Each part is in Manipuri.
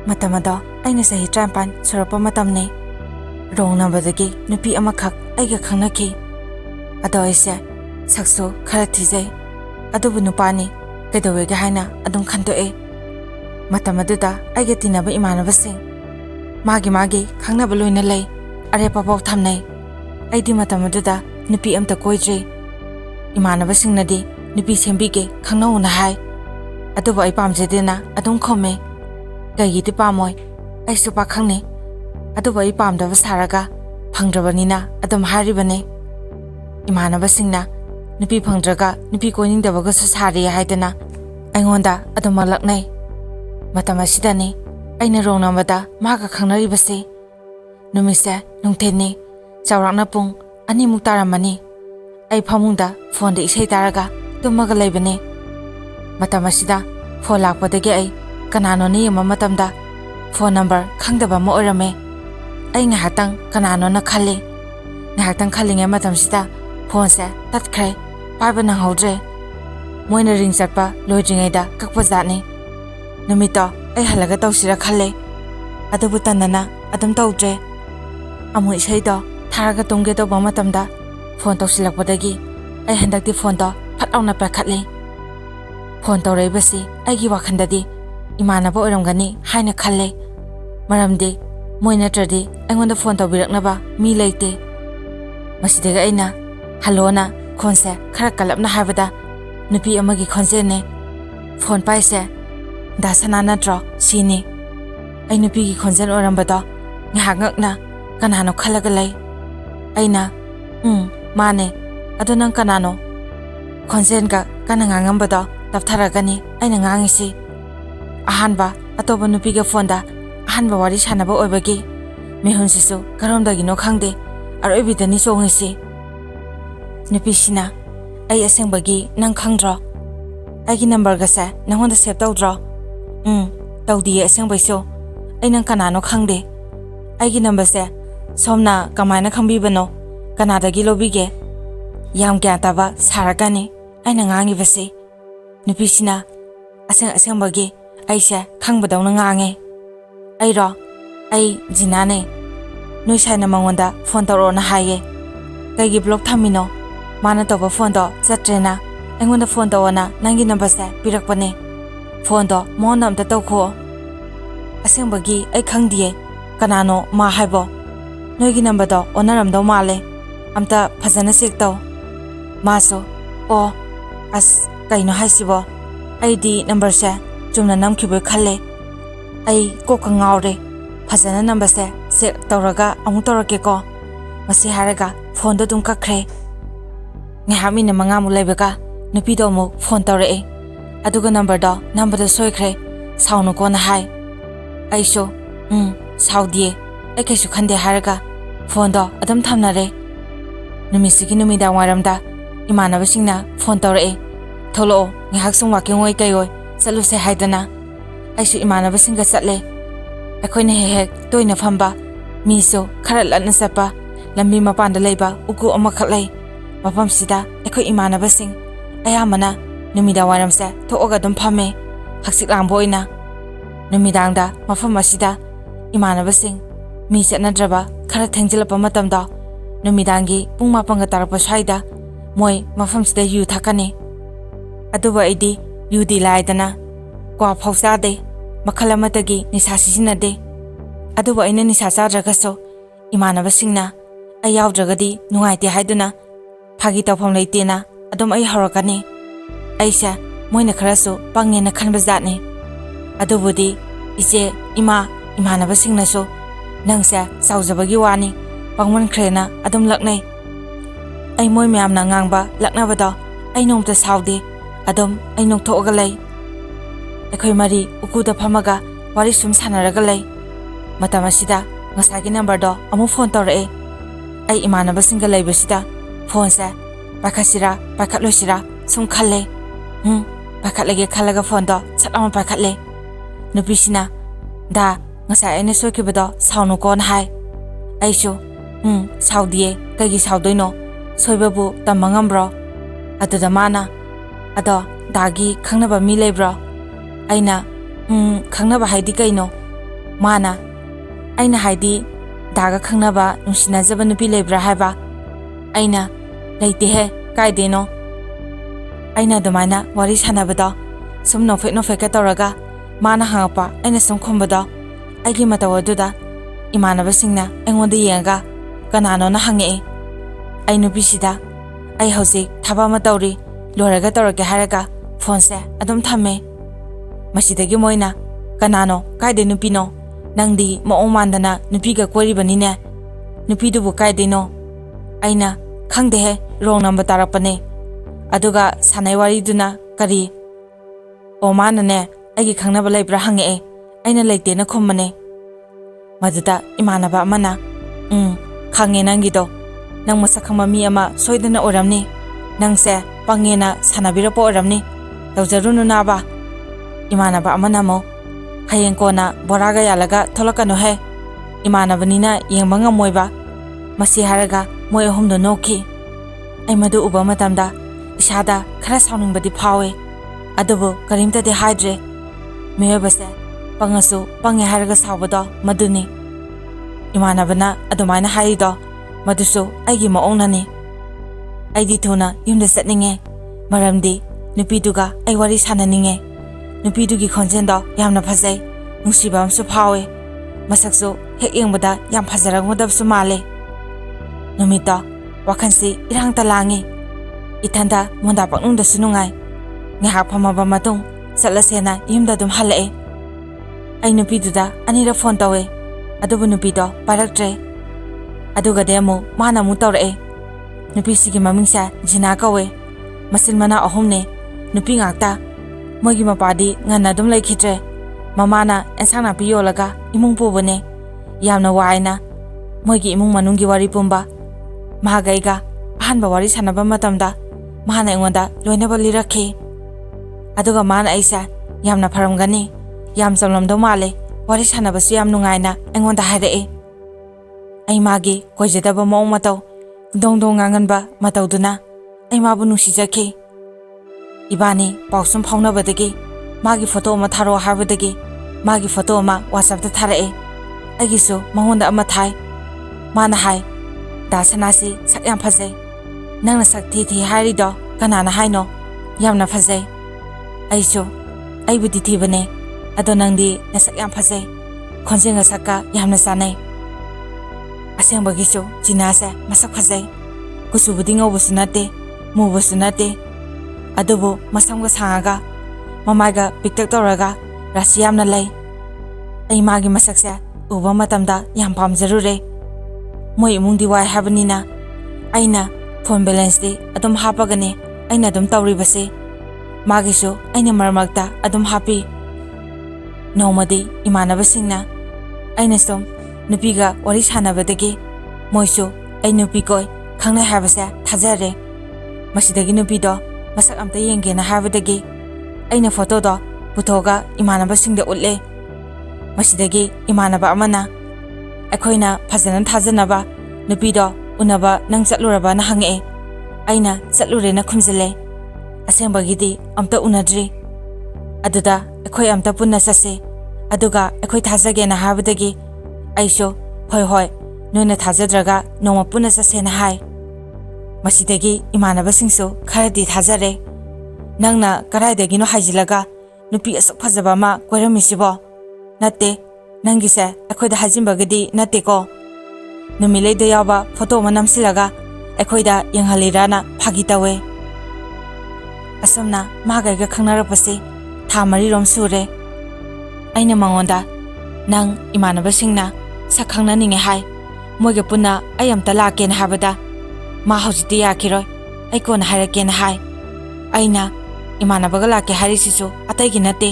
Matamado aina sahi 35 surapa matamne rong nambadagi nupi amakak aiga khangnaki ado aise sakso khara thijai adubu nupani kedawega haina adum khandoe matamaduda aiga tinaba imanabasing magi khangnaba loina lei are papaw thamnai aidi matamaduda nupi amta koidre imanabasing nadi nupi sembige khangnaw na hai adubu ai pamjedena adum khome gayiti pamoy ai supa khangne adubu ai pamdaba saraga phangdrabanina adum haribane imanabasingna nupi phangdraga nupi koiningdabaga su sari haidana aingonda adum malaknai matamasidani aina rongnamada maga khangnari base numise nungtheni chawrakna pung ani muktaramani ai phamungda phone de isai taraga tumaga leibane matamasida phone lakpadagi ai kanano ni yama matamda phone number khangdaba ma orame ai nga hatang kanano na khale nga hatang khalinge matamsida phone se tatkhre paiba na hodre moina ring chatpa loijingaida kakpa jatni numito ai halaga tawsira khale adubu tanana adum tawdre amu isai do tharaga tumge to ba matamda phone tawsilakpadagi ai handakti phone do phatawna pakhatli phone tawreibasi aigi wakhandadi imanaba oramgani haina khalle maramdi moina tradi aingonda phone tawbiraknaba mi leite masidega aina halona khonse khara kalapna habada nupi amagi khonse ne phone paise da sanana tro sini ai nupi gi khonjan orambada ngahangakna kanano khalaga lei aina mane adonang kanano khonjen ga kananga ngambada taptharagani aina ngangisi ahanba atoba nupi ga phone da ahanba wari sanaba oibagi mehunsisu karomdagi no khangde aroibidani songisi nupi sina ai asengbagi nang khangdro aigi number ga sa nangonda save tawdro tawdi asengbaiso ai nang kanano khangde aigi number se somna kamaina khangbibano kanadagi lobige yam kya taba saragani aina ngangi basi nupi sina asengbagi aise khangbadawna ngange airo ai jinane noi saina mangonda phone tawro na haye kaigi block thamino mana toba phone do chatrena aingonda phone tawana nangi number se pirakpane phone do monam ta tawkho asengbagi ai khangdiye kanano ma haibo noigi number do onaram do male amta phajana sek taw maso o as kaino haisibo ID number se chumna namkhibe khalle ai ko kangawre phajana number se sek tawraga amu tawrake ko masi haraga phone do tum kakhre ngahami na mangamu leibega nupi do mu phone tawre aduga number do soikhre saunu ko na hai aisho saudie ai kaisu khande haraga phone do adam thamnare numisigi numida waramda imanaba singna phone tawre tholo ngahak sung waking oi kayoi saluse haidana aisu imanaba singa chatle akoina hek toina phamba miso khara latna sapa lambi mapanda leiba uku amakhalai mapam sida akoi imanaba sing ayamana numida waram se thoga dum phame haksik langbo ina numidangda mafam asida imanaba sing mi chatnadraba khara thengjilapa matamda numidangi pungma panga tarpa saida moi mafam sida yu thakane aduba idi yudi laidana kwa phausa de makalamatagi nisa sisinade aduba ina nisa chadragaso imanaba singna ayawdragadi nungaite haiduna phagi tawpham leitena adum ai harakani aisa moina kharaso pangena khanbajatni adubudi ije imanaba singnaso nangsa saujabagi wani pangman khrena adum laknai ai moi myamna ngangba laknabada ai nomta saudi adum ai nokthoga lei akhoi mari ukuda phamaga wari sum sanaraga lei matamasida ngasagi number do amu phone tawre ai imanaba singa leibasida phone sa pakhasira pakhatlosira sum khalle pakhatlege khalaga phone do satama pakhatle nupisina da ngasa ene sokibado saunu kon hai aisho saudie kagi saudoino soibabu tamangambro aduda mana ado dagi khangnaba mi leibro aina khangnaba haidi kaino Mana, aina haidi daga khangnaba nungsinajaba nupi lebra haiba. Aina leite he kaideno. Aina dumaina wari sanabada sum nofek ka tawraga mana hangapa aina sum khombada aigi mataw aduda imanabasingna engonda yenga kanano na hange ai nupisi ai hausi thaba ma tawri loraga tawrake haraga phone se adum thamme masidagi moina kanano kaide nupino nangdi mo mandana nupiga kori banine nupidu bu kaide no aina khangde he wrong number tarakpane aduga sanai wari duna kari o manane aigi khangnaba leibra hange aina leite na khommane maduda imanaba amana khange nangido nang masakhama mi ama soidana oramni nangse pangena sanabira po oramni tawjarunu na ba imanaba amana mo hayeng kona boraga yalaga tholakano he imanabanina yengba ngamoiba masi haraga moi ahumdo noki ai madu uba matamda isada khara sauningbadi phawe adubu karimta de haidre meyabase pangasu pange haraga sawbado maduni imanabana adumaina haido madusu aigi maongnani aidi thuna yumda satninge maramdi nupiduga ai wari sananinge nupidugi khonjendo yamna phajai nungsiba amsu phawe masaksu hek yengbada yam phajarangmodabsu male numita wakhansi irangta langi ithanda monda paknungda sunungai ngehak phamaba matung salasena yumda dum halae ai nupiduda anira phone tawe adubu nupido paraktre aduga demo mana mu tawrae nupi sigi mamingsa jina kawe masil mana ahumne nupi ngakta mogi mapadi ngana dum laikhitre mamana ensangna piyolaga imung pubone yamna waina mogi imung manungi wari pumba mahagaiga ahanba wari sanaba matamda mahana engonda loinaba lirakhi aduga mana aisa yamna pharamgani yam chamlamdo male wari sanabasu yam nungaina engonda hairae ai magi koijadaba mong mataw dongdong nganganba matawduna ai mabu nungsijaki ibani pausum phaunabadagi magi photo ma tharo habadagi magi photo ma WhatsApp ta tharae agisu mangonda ama thai mana hai da sanasi sak yam phajai nangna sak thi hairido kanana haino yamna phajai aisu aibudi thibane ado nangdi nasak yam phajai khonjenga sakka yamna sanai asengbagisu jinase masak phajai kusubudi ngawbusu nate mubusu nate adubu masamga sangaga mamaga piktak tawraga rasi yamna lay ai magi masakse uba matamda yam pamjarure moi imungdi wai habanina aina phone balance di adum hapagane aina adum tawribase magisu aina marmakta adum happy nomadi imanabasingna aina som nupiga wari sanabadagi moisu ai nupi koi khangna habase thajare masidagi nupido masak amta yengena habadagi aina photo do puthoga imanabasingda ulle masidagi imanaba amana akhoina phajana thajanaba nupido unaba nang chatluraba na hange aina chatlure na khumjale asengbagidi amta unadri aduda akhoi amta punna sase aduga akhoi thajage na habadagi aisho hoi noina thajadraga noma punna sase na hai masidagi imanabasingsu kharadi thajare nangna karaidagi no haijilaga nupi asuk phajaba ma koiramisibo natte nangise akhoida hajimbagadi natte ko numileide yaba photo manamsilaga akhoida yenghalirana phagitawe asomna magaiga khangnarapase thamari rom sure aina mangonda nang imanabasingna sakhangna ninge hai moige punna ayamta laken habada ma hojiti yakiroi aikon haraken hai aina imanabaga lake harisisu ataigi nate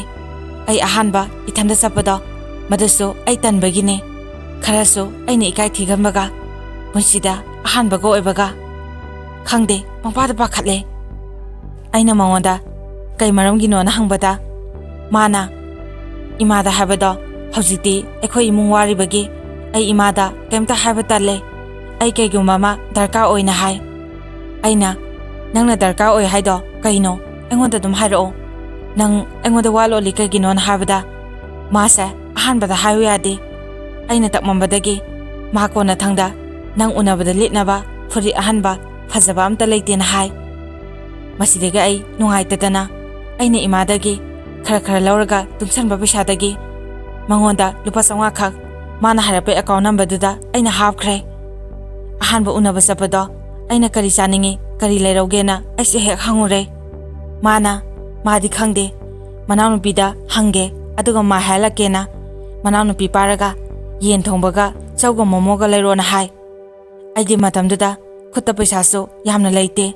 ai ahanba ithanda sapada madasu ai tanbagine kharasu aini ikai thigambaga punsida ahanbaga oibaga khangde mangpada pakhatle aina mangonda kai maramgino na hangbada mana imada habada hojiti ekhoi imung waribagi ai imada kemta habatalle ai kaiguma ma darka oina hai aina nangna darka oi haido kaino engonda dum hairo nang engoda walo likagino na habada masa ꯑꯍꯥꯟꯕꯗ ꯍꯥꯏꯌꯨ ꯌꯥꯗꯦ ꯑꯩꯅ ꯇꯛꯃꯝꯕꯗꯒꯤ ꯃꯥ ꯀꯣꯟꯅ ꯊꯪꯗ ꯅꯪ ꯎꯅꯕꯗ ꯂꯤꯠꯅꯕ ꯐꯨꯔꯤꯠ ꯑꯍꯟꯕ ꯐꯖꯕ ꯑꯝꯇ ꯂꯩꯇꯦꯅ ꯍꯥꯏ ꯃꯁꯤꯗꯒꯤ ꯑꯩ ꯅꯨꯡꯉꯥꯏꯇꯗꯅ ꯑꯩꯅ ꯏꯃꯥꯗꯒꯤ ꯈꯔ ꯂꯧꯔꯒ ꯇꯨꯡꯁꯟꯕ ꯄꯩꯁꯥꯗꯒꯤ ꯃꯉꯣꯟꯗ ꯂꯨꯄꯥ 500 ꯈꯛ ꯃꯥꯅ ꯍꯥꯏꯔꯛꯄ ꯑꯦꯀꯥꯎꯟ ꯅꯝꯕꯔꯗꯨꯗ ꯑꯩꯅ ꯍꯥꯞꯈ꯭ꯔꯦ ꯑꯍꯥꯟꯕ ꯎꯅꯕ ꯆꯠꯄꯗꯣ ꯑꯩꯅ ꯀꯔꯤ ꯆꯥꯅꯤꯡꯉꯤ ꯀꯔꯤ ꯂꯩꯔꯧꯒꯦꯅ ꯑꯩꯁꯨ ꯍꯦꯛ ꯍꯪꯉꯨꯔꯦ ꯃꯥꯗꯤ ꯈꯪꯗꯦ ꯃꯅꯥꯎꯅꯨꯄꯤꯗ ꯍꯪꯒꯦ ꯑꯗꯨꯒ ꯃꯥ ꯍꯥꯏꯔꯛꯀꯦꯅ ꯃꯅꯥꯎꯅꯨꯄꯤ ꯄꯥꯔꯒ ꯌꯦꯟ ꯊꯣꯡꯕꯒ ꯆꯧꯒ ꯃꯣꯃꯣꯒ ꯂꯩꯔꯣꯅ ꯍꯥꯏ ꯑꯩꯗꯤ ꯃꯇꯝꯗꯨꯗ ꯈꯨꯠꯇ ꯄꯩꯁꯥꯁꯨ ꯌꯥꯝꯅ ꯂꯩꯇꯦ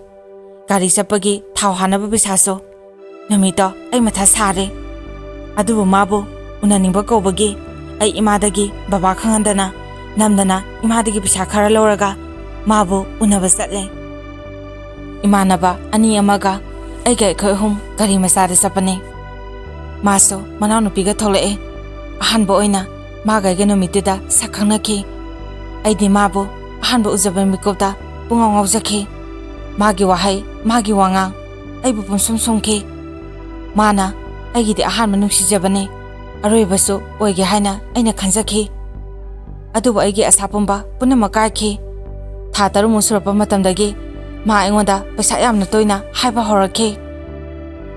ꯒꯥꯔꯤ ꯆꯠꯄꯒꯤ ꯊꯥꯎ ꯍꯥꯟꯅꯕ ꯄꯩꯁꯥꯁꯨ ꯅꯨꯃꯤꯠꯇꯣ ꯑꯩ ꯃꯊꯥ ꯁꯥꯔꯦ ꯑꯗꯨꯕꯨ ꯃꯥꯕꯨ ꯎꯅꯅꯤꯡꯕ ꯀꯧꯕꯒꯤ ꯑꯩ ꯏꯃꯥꯗꯒꯤ ꯕꯕꯥ ꯈꯪꯍꯟꯗꯅ ꯅꯝꯗꯅ ꯏꯃꯥꯗꯒꯤ ꯄꯩꯁꯥ ꯈꯔ ꯂꯧꯔꯒ ꯃꯥꯕꯨ ꯎꯅꯕ ꯆꯠꯂꯦ ꯏꯃꯥꯟꯅꯕ 2 ꯑꯃꯒ ꯑꯩꯒ ꯑꯩꯈꯣꯏ 3 ꯒꯥꯔꯤ ꯃꯆꯥꯗ ꯆꯠꯄꯅꯦ ꯃꯥꯁꯨ ꯃꯅꯥꯎꯅꯨꯄꯤꯒ ꯊꯣꯛꯂꯛꯑꯦ ꯑꯍꯥꯟꯕ ꯑꯣꯏꯅ ꯃꯥꯒ ꯑꯩꯒ ꯅꯨꯃꯤꯠꯇꯨꯗ ꯁꯛ ꯈꯪꯅꯈꯤ ꯑꯩꯗꯤ ꯃꯥꯕꯨ ꯑꯍꯥꯟꯕ ꯎꯖꯕ ꯃꯤꯀꯨꯞꯇ ꯄꯨꯡꯉꯥꯎ ꯉꯥꯎꯖꯈꯤ ꯃꯥꯒꯤ ꯋꯥꯍꯩ ꯃꯥꯒꯤ ꯋꯥꯉꯥꯡ ꯑꯩꯕꯨ ꯄꯨꯡꯁꯨꯝ ꯁꯨꯝꯈꯤ ꯃꯥꯅ ꯑꯩꯒꯤꯗꯤ ꯑꯍꯥꯟꯕ ꯅꯨꯡꯁꯤꯖꯕꯅꯤ ꯑꯔꯣꯏꯕꯁꯨ ꯑꯣꯏꯒꯦ ꯍꯥꯏꯅ ꯑꯩꯅ ꯈꯟꯖꯈꯤ ꯑꯗꯨꯕꯨ ꯑꯩꯒꯤ ꯑꯁꯥ ꯄꯨꯝꯕ ꯄꯨꯝꯅꯃꯛ ꯀꯥꯏꯈꯤ ꯊꯥ 3 ꯁꯨꯔꯛꯄ ꯃꯇꯝꯗꯒꯤ ꯃꯥ ꯑꯩꯉꯣꯟꯗ ꯄꯩꯁꯥ ꯌꯥꯝꯅ ꯇꯣꯏꯅ ꯍꯥꯏꯕ ꯍꯧꯔꯛꯈꯤ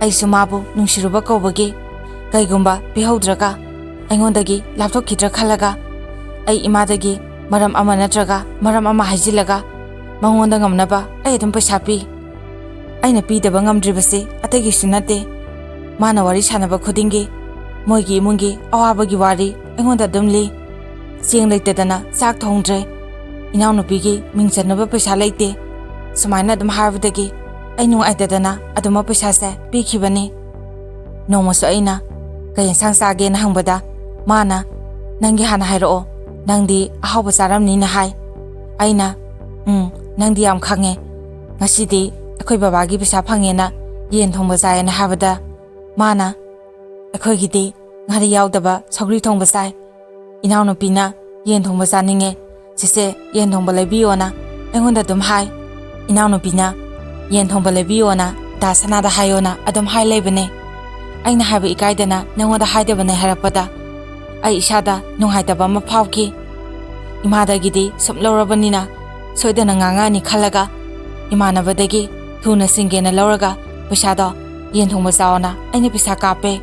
ꯑꯩꯁꯨ ꯃꯥꯕꯨ ꯅꯨꯡꯁꯤꯔꯨꯕ ꯀꯧꯕꯒꯤ ꯀꯩꯒꯨꯝꯕ ꯄꯤꯍꯧꯗ꯭ꯔꯒ ꯑꯩꯉꯣꯟꯗꯒꯤ ꯂꯥꯞꯊꯣꯛꯈꯤꯗ꯭ꯔꯥ ꯈꯜꯂꯒ ꯑꯩ ꯏꯃꯥꯗꯒꯤ ꯃꯔꯝ ꯑꯃ ꯅꯠꯇ꯭ꯔꯒ ꯃꯔꯝ ꯑꯃ ꯍꯥꯏꯖꯤꯜꯂꯒ ꯃꯉꯣꯟꯗ ꯉꯝꯅꯕ ꯑꯩ ꯑꯗꯨꯝ ꯄꯩꯁꯥ ꯄꯤ ꯑꯩꯅ ꯄꯤꯗꯕ ꯉꯝꯗ꯭ꯔꯤꯕꯁꯤ ꯑꯇꯩꯒꯤꯁꯨ ꯅꯠꯇꯦ ꯃꯥꯅ ꯋꯥꯔꯤ ꯁꯥꯟꯅꯕ ꯈꯨꯗꯤꯡꯒꯤ ꯃꯣꯏꯒꯤ ꯏꯃꯨꯡꯒꯤ ꯑꯋꯥꯕꯒꯤ ꯋꯥꯔꯤ ꯑꯩꯉꯣꯟꯗ ꯑꯗꯨꯝ ꯂꯤ ꯆꯦꯡ ꯂꯩꯇꯗꯅ ꯆꯥꯛ ꯊꯣꯡꯗ꯭ꯔꯦ ꯏꯅꯥꯎꯅꯨꯄꯤꯒꯤ ꯃꯤꯡ ꯆꯟꯅꯕ ꯄꯩꯁꯥ ꯂꯩꯇꯦ ꯁꯨꯃꯥꯏꯅ ꯑꯗꯨꯝ ꯍꯥꯏꯕꯗꯒꯤ ꯑꯩ ꯅꯨꯡꯉꯥꯏꯇꯗꯅ ꯑꯗꯨꯝ ꯄꯩꯁꯥꯁꯦ ꯄꯤꯈꯤꯕꯅꯤ ꯅꯣꯡꯃꯁꯨ ꯑꯩꯅ ꯀꯩ ꯏꯟꯁꯥꯡ ꯆꯥꯒꯦꯅ ꯍꯪꯕꯗ ꯃꯥꯅ ꯅꯪꯒꯤ ꯍꯥꯟꯅ ꯍꯥꯏꯔꯛꯑꯣ ꯅꯪꯗꯤ ꯑꯍꯥꯎꯕ ꯆꯥꯔꯝꯅꯤꯅ ꯍꯥꯏ ꯑꯩꯅ ꯅꯪꯗꯤ ꯌꯥꯝ ꯈꯪꯉꯦ ꯉꯁꯤꯗꯤ ꯑꯩꯈꯣꯏ ꯕꯕꯥꯒꯤ ꯄꯩꯁꯥ ꯐꯪꯉꯦꯅ ꯌꯦꯟ ꯊꯣꯡꯕ ꯆꯥꯏꯌꯦꯅ ꯍꯥꯏꯕꯗ ꯃꯥꯅ ꯑꯩꯈꯣꯏꯒꯤꯗꯤ ꯉꯥꯔꯤ ꯌꯥꯎꯗꯕ ꯁꯧꯒ꯭ꯔꯤ ꯊꯣꯡꯕ ꯆꯥꯏ ꯏꯅꯥꯎꯅꯨꯄꯤꯅ ꯌꯦꯟ ꯊꯣꯡꯕ ꯆꯥꯅꯤꯡꯉꯦ ꯆꯦꯆꯦ ꯌꯦꯟ ꯊꯣꯡꯕ ꯂꯩꯕꯤꯌꯣꯅ ꯑꯩꯉꯣꯟꯗ ꯑꯗꯨꯝ ꯍꯥꯏ ꯏꯅꯥꯎꯅꯨꯄꯤꯅ ꯌꯦꯟ ꯊꯣꯡꯕ ꯂꯩꯕꯤꯌꯣꯅ ꯗꯥ ꯁꯅꯥꯗ ꯍꯥꯏꯌꯣꯅ ꯑꯗꯨꯝ ꯍꯥꯏ ꯂꯩꯕꯅꯦ ꯑꯩꯅ ꯍꯥꯏꯕ ꯏꯀꯥꯏꯗꯅ ꯅꯉꯣꯟꯗ ꯍꯥꯏꯗꯕꯅꯦ ꯍꯥꯏꯔꯛꯄꯗ ꯑꯩ ꯏꯁꯥꯗ ꯅꯨꯡꯉꯥꯏꯇꯕ ꯑꯃ ꯐꯥꯎꯈꯤ ꯏꯃꯥꯗꯒꯤꯗꯤ ꯁꯨꯝ ꯂꯧꯔꯕꯅꯤꯅ ꯁꯣꯏꯗꯅ ꯉꯥꯡꯉꯛꯑꯅꯤ ꯈꯜꯂꯒ ꯏꯃꯥꯟꯅꯕꯗꯒꯤ ꯊꯨꯅ ꯁꯤꯡꯒꯦꯅ ꯂꯧꯔꯒ ꯄꯩꯁꯥꯗꯣ ꯌꯦꯟ ꯊꯣꯡꯕ ꯆꯥꯎꯅ ꯑꯩꯅ ꯄꯩꯁꯥ ꯀꯥꯞꯄꯦ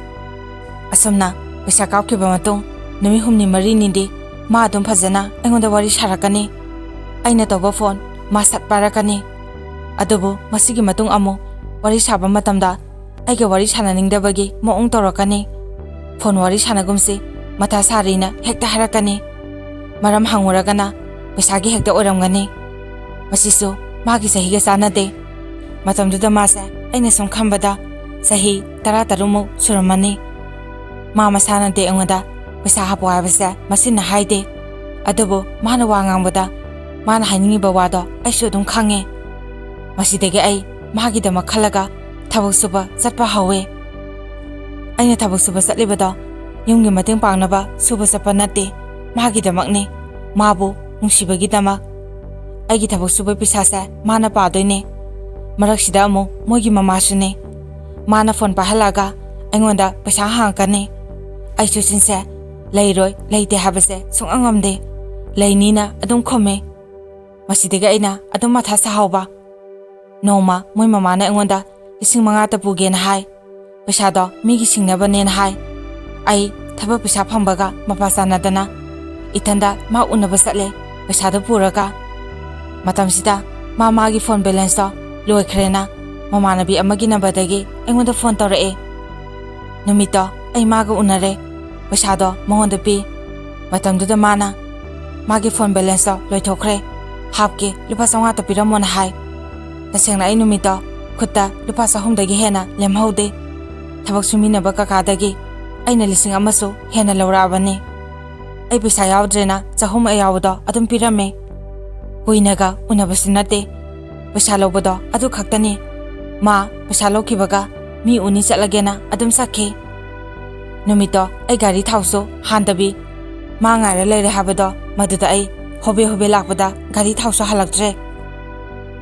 ꯑꯁꯨꯝꯅ ꯄꯩꯁꯥ ꯀꯥꯞꯈꯤꯕ ꯃꯇꯨꯡ ꯅꯨꯃꯤꯠ 4-5ꯅꯤꯗꯤ ꯃꯥ ꯑꯗꯨꯝ ꯐꯖꯅ ꯑꯩꯉꯣꯟꯗ ꯋꯥꯔꯤ ꯁꯥꯔꯛꯀꯅꯤ ꯑꯩꯅ ꯇꯧꯕ ꯐꯣꯟ ꯃꯥ ꯁꯠ ꯄꯥꯏꯔꯛꯀꯅꯤ ꯑꯗꯨꯕꯨ ꯃꯁꯤꯒꯤ ꯃꯇꯨꯡ ꯑꯃꯨꯛ ꯋꯥꯔꯤ ꯁꯥꯕ ꯃꯇꯝꯗ ꯑꯩꯒ ꯋꯥꯔꯤ ꯁꯥꯟꯅꯅꯤꯡꯗꯕꯒꯤ ꯃꯑꯣꯡ ꯇꯧꯔꯛꯀꯅꯤ ꯐꯣꯟ ꯋꯥꯔꯤ ꯁꯥꯟꯅꯒꯨꯝꯁꯤ ꯃꯊꯥ ꯁꯥꯔꯤꯅ ꯍꯦꯛꯇ ꯍꯥꯏꯔꯛꯀꯅꯤ ꯃꯔꯝ ꯍꯪꯉꯨꯔꯒꯅ ꯄꯩꯁꯥꯒꯤ ꯍꯦꯛꯇ ꯑꯣꯏꯔꯝꯒꯅꯤ ꯃꯁꯤꯁꯨ ꯃꯥꯒꯤ ꯆꯍꯤꯒ ꯆꯥꯟꯅꯗꯦ ꯃꯇꯝꯗꯨꯗ ꯃꯥꯁꯦ ꯑꯩꯅ ꯁꯨꯝ ꯈꯟꯕꯗ ꯆꯍꯤ 13-14 ꯁꯨꯔꯝꯃꯅꯤ ꯃꯥ ꯃꯁꯥꯅꯗꯤ ꯑꯩꯉꯣꯟꯗ ꯄꯩꯁꯥ ꯍꯥꯞꯄꯣ ꯍꯥꯏꯕꯁꯦ ꯃꯁꯤꯅ ꯍꯥꯏꯗꯦ ꯑꯗꯨꯕꯨ ꯃꯥꯅ ꯋꯥ ꯉꯥꯡꯕꯗ ꯃꯥꯅ ꯍꯥꯏꯅꯤꯡꯉꯤꯕ ꯋꯥꯗꯣ ꯑꯩꯁꯨ ꯑꯗꯨꯝ ꯈꯪꯉꯦ ꯃꯁꯤꯗꯒꯤ ꯑꯩ ꯃꯥꯒꯤꯗꯃꯛ ꯈꯜꯂꯒ ꯊꯕꯛ ꯁꯨꯕ ꯆꯠꯄ ꯍꯧꯋꯦ ꯑꯩꯅ ꯊꯕꯛ ꯁꯨꯕ ꯆꯠꯂꯤꯕꯗꯣ ꯌꯨꯝꯒꯤ ꯃꯇꯦꯡ ꯄꯥꯡꯅꯕ ꯁꯨꯕ ꯆꯠꯄ ꯅꯠꯇꯦ ꯃꯥꯒꯤꯗꯃꯛꯅꯤ ꯃꯥꯕꯨ ꯅꯨꯡꯁꯤꯕꯒꯤꯗꯃꯛ ꯑꯩꯒꯤ ꯊꯕꯛ ꯁꯨꯕ ꯄꯩꯁꯥꯁꯦ ꯃꯥꯅ ꯄꯥꯗꯣꯏꯅꯦ ꯃꯔꯛꯁꯤꯗ ꯑꯃꯨꯛ ꯃꯣꯏꯒꯤ ꯃꯃꯥꯁꯨꯅꯦ ꯃꯥꯅ ꯐꯣꯟ ꯄꯥꯏꯍꯜꯂꯛꯑꯒ ꯑꯩꯉꯣꯟꯗ ꯄꯩꯁꯥ ꯍꯪꯉꯛꯀꯅꯤ ꯑꯩꯁꯨ ꯆꯤꯟꯁꯦ ꯂꯩꯔꯣꯏ ꯂꯩꯇꯦ ꯍꯥꯏꯕꯁꯦ ꯁꯨꯡꯉꯝ ꯉꯝꯗꯦ ꯂꯩꯅꯤꯅ ꯑꯗꯨꯝ ꯈꯨꯝꯃꯦ ꯃꯁꯤꯗꯒꯤ ꯑꯩꯅ ꯑꯗꯨꯝ ꯃꯊꯥ ꯁꯥꯍꯧꯕ ꯅꯣꯡꯃ ꯃꯣꯏ ꯃꯃꯥꯅ ꯑꯩꯉꯣꯟꯗ 5,000 ꯄꯨꯒꯦꯅ ꯍꯥꯏ ꯄꯩꯁꯥꯗꯣ ꯃꯤꯒꯤ ꯁꯤꯡꯅꯕꯅꯦꯅ ꯍꯥꯏ ꯑꯩ ꯊꯕꯛ ꯄꯩꯁꯥ ꯐꯪꯕꯒ ꯃꯄꯥ ꯆꯥꯟꯅꯗꯅ ꯏꯊꯟꯗ ꯃꯥ ꯎꯅꯕ ꯆꯠꯂꯦ ꯄꯩꯁꯥꯗꯣ ꯄꯨꯔꯒ ꯃꯇꯝꯁꯤꯗ ꯃꯥꯒꯤ ꯐꯣꯟ ꯕꯦꯂꯦꯟꯁꯇꯣ ꯂꯣꯏꯈ꯭ꯔꯦꯅ ꯃꯃꯥꯟꯅꯕꯤ ꯑꯃꯒꯤ ꯅꯝꯕꯔꯗꯒꯤ ꯑꯩꯉꯣꯟꯗ ꯐꯣꯟ ꯇꯧꯔꯛꯑꯦ ꯅꯨꯃꯤꯠꯇꯣ ꯑꯩ ꯃꯥꯒ ꯎꯅꯔꯦ ꯄꯩꯁꯥꯗꯣ ꯃꯉꯣꯟꯗ ꯄꯤ ꯃꯇꯝꯗꯨꯗ ꯃꯥꯅ ꯃꯥꯒꯤ ꯐꯣꯟ ꯕꯦꯂꯦꯟꯁꯇꯣ ꯂꯣꯏꯊꯣꯛꯈ꯭ꯔꯦ ꯍꯥꯞꯀꯦ ꯂꯨꯄꯥ 500 ꯄꯤꯔꯝꯃꯣꯅ ꯍꯥꯏ ꯇꯁꯦꯡꯅ ꯑꯩ ꯅꯨꯃꯤꯠꯇꯣ ꯈꯨꯠꯇ ꯂꯨꯄꯥ 100ꯗꯒꯤ ꯍꯦꯟꯅ ꯂꯦꯝꯍꯧꯗꯦ ꯊꯕꯛ ꯁꯨꯃꯤꯟꯅꯕ ꯀꯀꯥꯗꯒꯤ ꯑꯩꯅ 1,000 ꯍꯦꯟꯅ ꯂꯧꯔꯛꯑꯕꯅꯤ ꯑꯩ ꯄꯩꯁా ꯌꯥꯎꯗ꯭ꯔꯦꯅ 100 ꯑꯌꯥꯎꯕꯗꯣ ꯑꯗꯨꯝ ꯄꯤꯔꯝꯃꯦ ꯀꯨꯏꯅꯒ ꯎꯅꯕꯁꯨ ꯅꯠꯇꯦ ꯄꯩꯁꯥ ꯂꯧꯕꯗꯣ ꯑꯗꯨ ꯈꯛꯇꯅꯤ ꯃꯥ ꯄꯩꯁꯥ ꯂꯧꯈꯤꯕꯒ ꯃꯤ ꯎꯅꯤ ꯆꯠꯂꯒꯦꯅ ꯑꯗꯨꯝ ꯆꯠꯈꯤ ꯅꯨꯃꯤꯠꯇꯣ ꯑꯩ ꯒꯥꯔꯤ ꯊꯥꯎꯁꯨ ꯍꯥꯟꯗꯕꯤ ꯃꯥ ꯉꯥꯏꯔ ꯂꯩꯔꯦ ꯍꯥꯏꯕꯗꯣ ꯃꯗꯨꯗ ꯑꯩ ꯍꯣꯕꯦ ꯂꯥꯛꯄꯗ ꯒꯥꯔꯤ ꯊꯥꯎꯁꯨ ꯍꯜꯂꯛꯇ꯭ꯔꯦ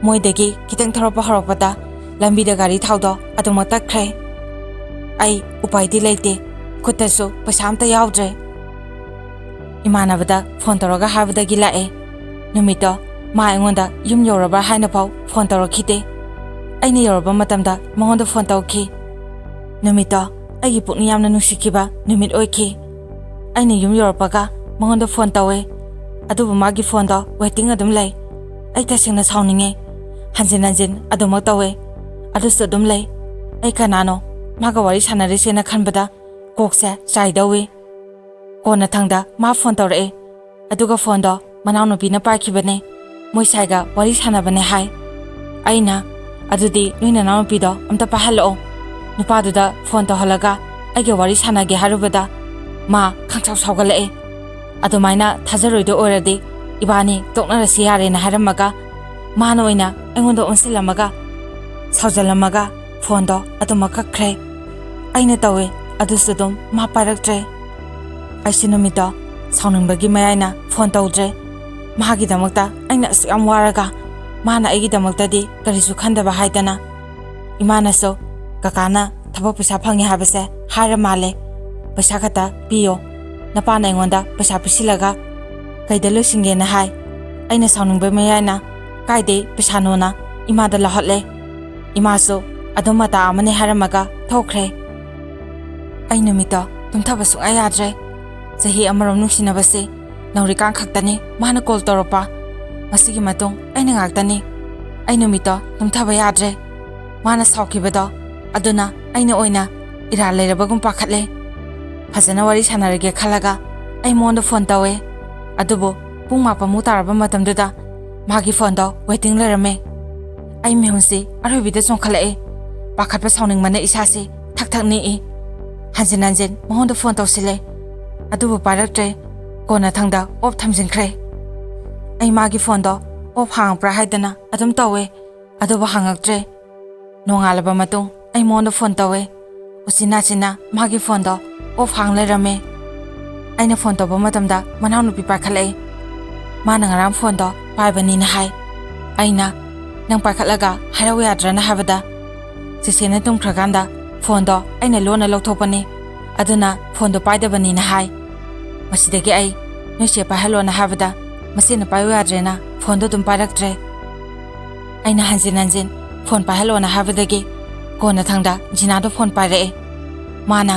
ꯃꯣꯏꯗꯒꯤ ꯈꯤꯇꯪ ꯊꯧꯔꯛꯄ ꯍꯧꯔꯛꯄꯗ ꯂꯝꯕꯤꯗ ꯒꯥꯔꯤ ꯊꯥꯎꯗꯣ ꯑꯗꯨꯃꯛ ꯇꯠꯈ꯭ꯔꯦ ꯑꯩ ꯎꯄꯥꯏꯗꯤ ꯂꯩꯇꯦ ꯈꯨꯠꯇꯁꯨ ꯄꯩꯁꯥ ꯑꯝꯇ ꯌꯥꯎꯗ꯭ꯔꯦ imanabada phone tawraga habadagi lae numito ma aingonda yum yoraba haina pau phone tawrakhite aina yoraba matamda mongonda phone tawki numito agi pukni yamna nusikiba numit oiki aina yum yorapaga mongonda phone tawe adubu magi phone da waiting adum lay ai tasingna sauninge hanjin aduma tawe adusu adum lay ai kanano maga wari sanare sena khanbada kokse chaidawi kona thangda ma phone tawre aduga phone da manau no pina pakhibane moi saiga wari sanabane hai aina adudi noina naw pido amta pahalo nupa duda phone ta halaga aige wari sanage harubada ma khangchau saugale adumaina thajaroido oradi ibani tokna rasi yare na haramaga ma noina engondo onsilamaga saujalamaga phone do aduma kakre aina tawe adusudum ma paraktre aisinumito sauningbagi mayaina phone tawdre mahagi damakta aina asam waraga mana aigi damakta di karisu khandaba haidana imana so kakana thabo pisa phangi habase hara male pisa khata piyo napana engonda pisa pisilaga kaidalo singe na hai aina sauningba mayaina kaide pisa nona imada lahotle imaso adomata amane haramaga thokre ainumito tumthaba su ayadre sahi amarom nungsinabase naurikan khaktani mana call toropa masigi matung aina ngaktani ainumito tumthaba yadre mana saukibado aduna aina oina ira leirabagum pakhatle phajana wari sanarage khalaga ai monda phone tawe adubo pung mapa mu taraba matamduda magi phone do waiting lerame ai mehunsi arobida chongkhalae pakhatpa sauning mane isase thak ni e hanjin monda phone tawsile adubo paraktre kona thangda op thamjinkhre ai magi phone do op hang pra haidana adum tawe adubo hangaktre nongalaba matung ai monda phone tawe usina china magi phone do op hang lerame aina phone taw matamda manau nupi pakhalai mana ngaram phone do paibani na hai aina nang pakhalaga harawe adrana habada sisena tumkhraganda phone do aina lona lokthopani aduna phone do paidabani na hai masidagi ai noise pahalona habada masina payo adrena phone do tum paraktre aina hanjin phone pahalona habadagi kona thangda jina do phone pare mana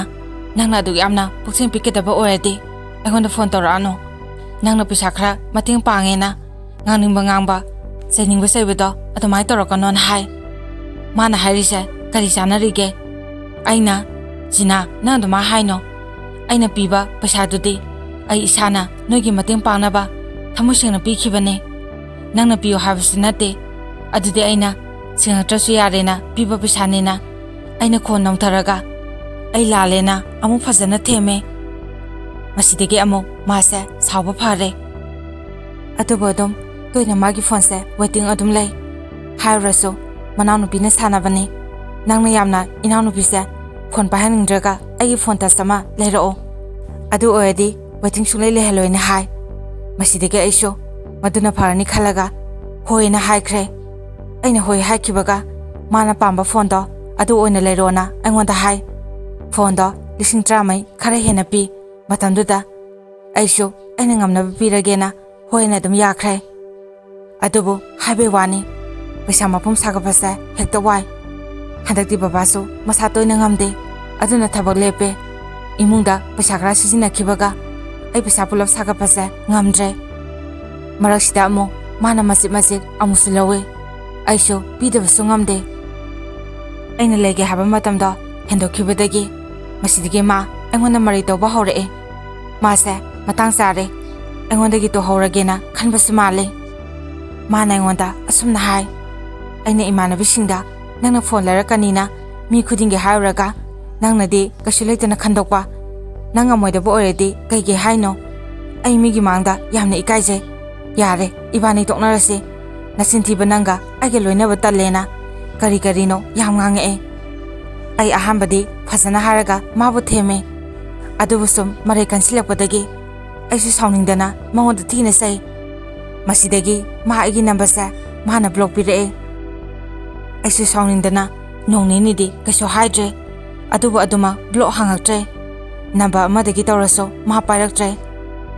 nangna du yamna puksin piketaba oradi agonda phone torano nangna pisa khra mating pangena nganingba ngangba sainingba saibedo atomai torokonon hai mana harise kari sanarige aina jina nanduma haino aina piba pisa dudi ai isana nogi mating pangnaba thamusingna pikhibane nangna piyo habsinate adudi aina singatrasu yarena piba pisanena aina khon namtharaga ai lalena amu phajana theme masidege amu mase sauba phare atubodum toina magi phone se waiting adum lay hairaso mananu pina sanabane nangna yamna inanu pise phone pahaningdraga ai phone ta sama leiro adu oedi waiting sulai le heloina hai masidege aisho maduna pharani khalaga hoina haikre aina hoi haikibaga mana pamba phone do adu oina leirona angonda hai phone do lising tramai khara hena pi matamduda aisho aina ngamna piragena hoina dum yakhre adubu haibe wani paisa mapum saga phasa hekta wai handakti babasu masa toina ngamde aduna thabak lepe imungda paisa khara sijina khibaga ai paisa pulap saga phasa ngamdre maraksida amo mana masik amusulawe aisho pidabasu ngamde aina lege haba matamda hendokhibadagi masidigi ma angona mari toba hore mase matang sare angondagi to horagena khanbasu male mana angonda asumna hai aina imanabi singda nangna phone larakanina mi khudinge hairaga nangna di kashulaitana khandokwa nanga moida bo oredi kaige haino ai migi mangda yamna ikaije yare ibani toknarasi nasinthi bananga aige loina batalena kari no yam ngange ai ahambadi phasana haraga mabu theme adubusum mare kansilakpadagi aisu sauningdana mangonda thina sai masidagi ma aigi number sa mana block pire aisu sauningdana nongni di kaso haidre adubu aduma block hangaktre number amadagi tawraso ma pairaktre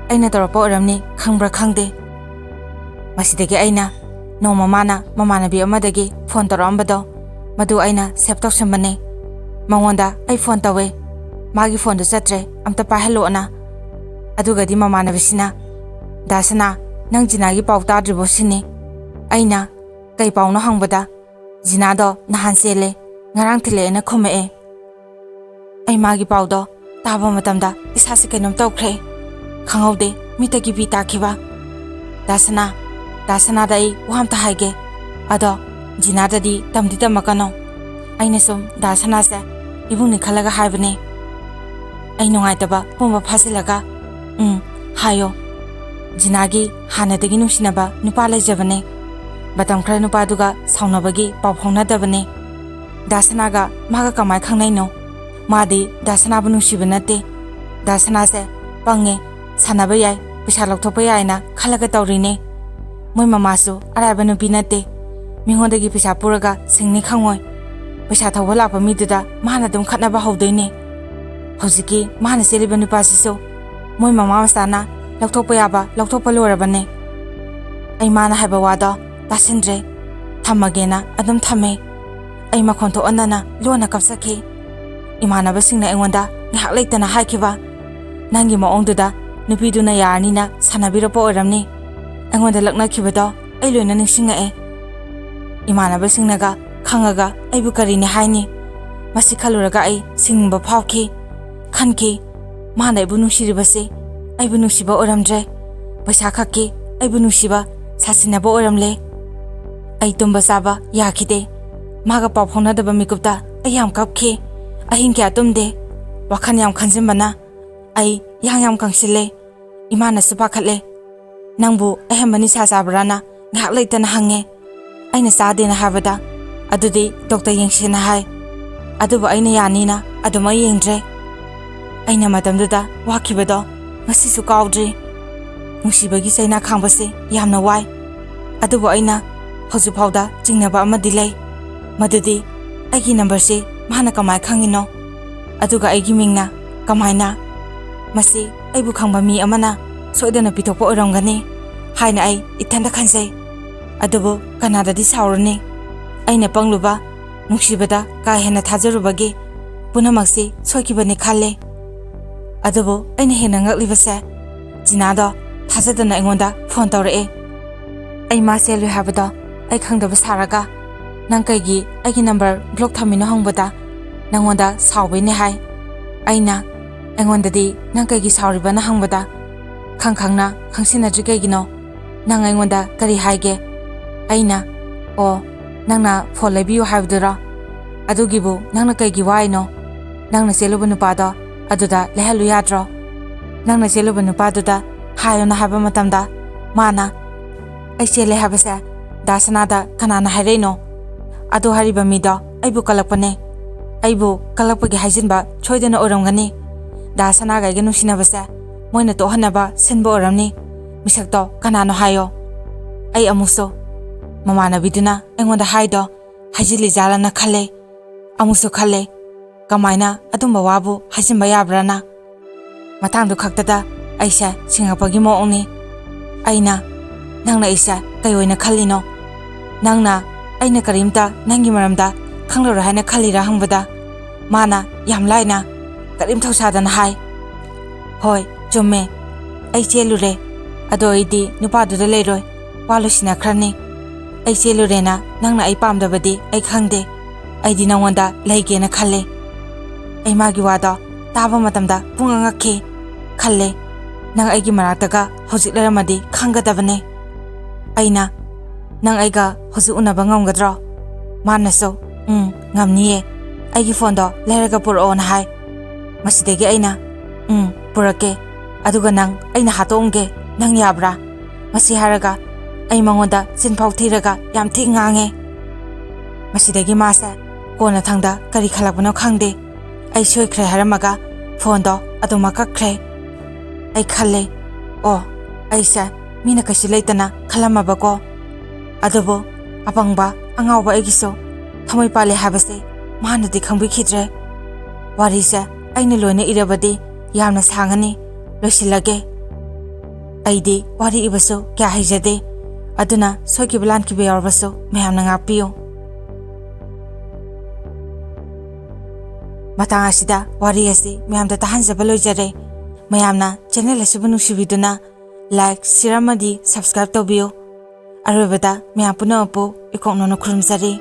ꯑꯩꯅ ꯇꯧꯔꯛꯄ ꯑꯣꯏꯔꯝꯅꯤ ꯈꯪꯕ꯭ꯔꯥ ꯈꯪꯗꯦ ꯃꯁꯤꯗꯒꯤ ꯑꯩꯅ ꯅꯣꯡꯃ ꯃꯥꯅ ꯃꯃꯥꯟꯅꯕꯤ ꯑꯃꯗꯒꯤ ꯐꯣꯟ ꯇꯧꯔꯛꯑꯝꯕꯗꯣ ꯃꯗꯨ ꯑꯩꯅ ꯁꯦꯞ ꯇꯧꯁꯟꯕꯅꯦ ꯃꯉꯣꯟꯗ ꯑꯩ ꯐꯣꯟ ꯇꯧꯋꯦ ꯃꯥꯒꯤ ꯐꯣꯟꯗꯨ ꯆꯠꯇ꯭ꯔꯦ ꯑꯝꯇ ꯄꯥꯏꯍꯜꯂꯣꯅ ꯑꯗꯨꯒꯗꯤ ꯃꯃꯥꯟꯅꯕꯤꯁꯤꯅ ꯗꯥꯁꯅꯥ ꯅꯪ ꯖꯤꯅꯥꯒꯤ ꯄꯥꯎ ꯇꯥꯗ꯭ꯔꯤꯕꯣ ꯁꯤꯅꯤ ꯑꯩꯅ ꯀꯩ ꯄꯥꯎꯅꯣ ꯍꯪꯕꯗ ꯖꯤꯅꯥꯗꯣ ꯅꯍꯥꯟ ꯆꯦꯜꯂꯦ ꯉꯔꯥꯡ ꯊꯤꯜꯂꯛꯑꯦꯅ ꯈꯨꯝꯃꯛꯑꯦ ꯑꯩ ꯃꯥꯒꯤ ꯄꯥꯎꯗꯣ ꯇꯥꯕ ꯃꯇꯝꯗ ꯏꯁꯥꯁꯦ ꯀꯩꯅꯣꯝ ꯇꯧꯈ꯭ꯔꯦ ꯈꯪꯍꯧꯗꯦ ꯃꯤꯠꯇꯒꯤ ꯄꯤ ꯇꯥꯈꯤꯕ ꯗꯥꯁꯅꯥꯗ ꯑꯩ ꯋꯥ ꯑꯝꯇ ꯍꯥꯏꯒꯦ ꯑꯗꯣ ꯖꯤꯅꯥꯗꯗꯤ ꯇꯝꯗꯤ ꯇꯝꯃꯛꯀꯅꯣ ꯑꯩꯅ ꯁꯨꯝ ꯗꯥꯁꯅꯥꯁꯦ 이분이 칼라가 하이브네 ꯑꯩ ꯅꯨꯡꯉꯥꯏꯇꯕ ꯄꯨꯝꯕ ꯐꯥꯖꯤꯜꯂꯒ 하요 진아기 하나되기 누시나바 누파 레저버네 바tam khra nupaduga saunabagi paw phaunadabane dasanaga maga kamai khangnaino madi dasanabu nusiba nate dasana se pange sanaba yai pisa lokthokpa yaina khalaga tawrine moi mamasu araba nupi nate mingondagi pisa puraga singni khangoi pisa thawba lapa miduda mana dum khatnaba haudoine hojiki mana seliba nupasiso moi mama masana lokthokpa yaba lokthokpa lorabane ai mana haiba wada tasindre thamagena adum thame ai makhon tho anana lona kapsakhi imana basingna engonda ngahak leitana haikiba nangi maongduda nupiduna yarnina sanabirapo oramni engonda lakna khibado ai loina ningsinga e imana basingnaga khangaga aibu karini haini masi khaluraga ai singba phawki khanki mana ibu nushiribase aibu nushiba oramdre paisa khakki aibu nushiba sasinaba oramle ai tumba saba yakhide maga paw phonadaba mikupta ayam kapkhe ahin kya tumde wakhan yam khanjimbana ai yang kangsile imana supa khatle nangbu ahemani sa sabrana ngak leitana hange aina sadena habada adudi doctor yengsina hai aduba aina yanina aduma yengdre aina matamduda wakhibado ngasi su kaudre nusibagi saina khambase yamna wai aduba aina hoju phawda jingnaba amadi lei madudi aigi number se mana kamai khangino aduga aigi mingna kamaina masi aibu khangba mi amana soidana pitokpa oramgani haina ai ithanda khanjai adubu kanada di saurani aina pangluba nuksibada ka hena thajarubagi punamaksi soikibani khalle adubu aina hena ngaklibase jinado thajadana engonda phone tawre ai ma selu habada ai khangdaba saraga nang kaigi aigi number block thamino hangbada nangonda saubene hai aina engonda nang kaigi sauribana hangbada khangkhangna khangsinadri kaigino nang engonda kari haige aina o nangna phone lebiyo habdura adugibu nangna kaigi waino nangna seluba nupada aduda lehalu yadro nangna seluba nupaduda hayona haba matamda mana ai sele habasa dasanada kanana hareino adu hariba mida aibu kalakpane aibu kalakpagi hajinba choidena oramgani dasana ga genu sinabasa moina to hanaba sinbo oramni misakto kanano hayo ai amuso mamana biduna engonda haido hajili jalana khale amuso khale kamaina adumba wabu hajinba yabrana matangdu khaktada aisa singapagi moongni aina nangna isa kayoina khallino nangna aina karimta nangi maramda khanglora haina khallira hangbada mana yam laina karim thausadana hai hoi chumme ai chelure ado idi nupaduda leiroi walusina khrani ai chelure na nangna ai pamdabadi ai khangde aidi nangwanda leigena khalle ai magi wada taba matamda punga ngakhe khalle nang aigi maraktaga hojik leramadi khangadabane aina nang aiga hoju unaba ngamgadro manaso ngamniye aigi phone do leraga puro on hai masidegi aina purake aduga nang aina hatongge nang yabra masi haraga ai mangoda sinphau thiraga yam thi ngange masidegi masa kona thangda kari khalakbano khangde ai soikhre haramaga phone do aduma kakkhre ai khalle o aisa mina kashi leitana khalamaba ko adubo apangba angawba egiso thamoi pale habase manadi khangbi khidre warisa aina loine irabadi yamna sangani losilage ꯑꯩꯗꯤ ꯋꯥꯔꯤ ꯏꯕꯁꯨ ꯀꯌꯥ ꯍꯩꯖꯗꯦ ꯑꯗꯨꯅ ꯁꯣꯏꯈꯤꯕ ꯂꯥꯟꯈꯤꯕ ꯌꯥꯎꯔꯕꯁꯨ ꯃꯌꯥꯝꯅ ꯉꯥꯛꯄꯤꯌꯨ ꯃꯇꯥꯡ ꯑꯁꯤꯗ ꯋꯥꯔꯤ ꯑꯁꯤ ꯃꯌꯥꯝꯗ ꯇꯥꯍꯟꯖꯕ ꯂꯣꯏꯖꯔꯦ ꯃꯌꯥꯝꯅ ꯆꯦꯅꯦꯜ ꯑꯁꯤꯕꯨ ꯅꯨꯡꯁꯤꯕꯤꯗꯨꯅ ꯂꯥꯏꯛ ꯁꯤꯌꯔ ꯑꯃꯗꯤ ꯁꯕꯁꯀ꯭ꯔꯥꯏꯕ ꯇꯧꯕꯤꯌꯨ ꯑꯔꯣꯏꯕꯗ ꯃꯌꯥꯝ ꯄꯨꯝꯅꯃꯛꯄꯨ ꯏꯀꯣꯛꯅꯅ ꯈꯨꯔꯨꯝꯖꯔꯤ